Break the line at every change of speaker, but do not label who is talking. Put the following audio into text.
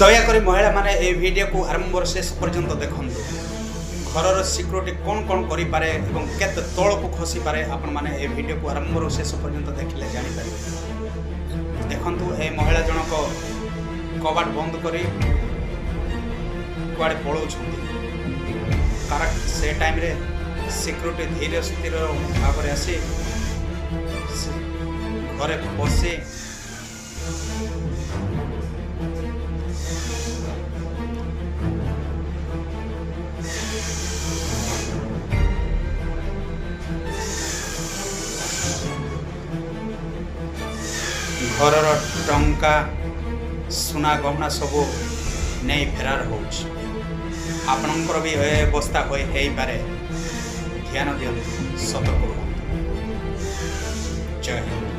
ଦୟାକରି ମହିଳାମାନେ ଏହି ଭିଡ଼ିଓକୁ ଆରମ୍ଭରୁ ଶେଷ ପର୍ଯ୍ୟନ୍ତ ଦେଖନ୍ତୁ। ଘରର ସିକ୍ୟୁରିଟି କ'ଣ କ'ଣ କରିପାରେ ଏବଂ କେତେ ତଳକୁ ଖସିପାରେ ଆପଣମାନେ ଏହି ଭିଡ଼ିଓକୁ ଆରମ୍ଭରୁ ଶେଷ ପର୍ଯ୍ୟନ୍ତ ଦେଖିଲେ ଜାଣିପାରିବେ। ଦେଖନ୍ତୁ ଏହି ମହିଳା ଜଣକ କବାଟ ବନ୍ଦ କରି କୁଆଡ଼େ ପଳାଉଛନ୍ତି। କାରଣ ସେ ଟାଇମ୍ରେ ସିକ୍ୟୁରିଟି ଧୀରେ ସ୍ଥିର ଭାବରେ ଆସି ଘରେ ପଶି ଘରର ଟଙ୍କା ସୁନା ଗହଣା ସବୁ ନେଇ ଫେରାର ହେଉଛି। ଆପଣଙ୍କର ବି ଏ ଅବସ୍ଥା ହେଇପାରେ। ଧ୍ୟାନ ଦିଅନ୍ତୁ, ସତର୍କ ରୁହନ୍ତୁ। ଜୟ ହିନ୍ଦ।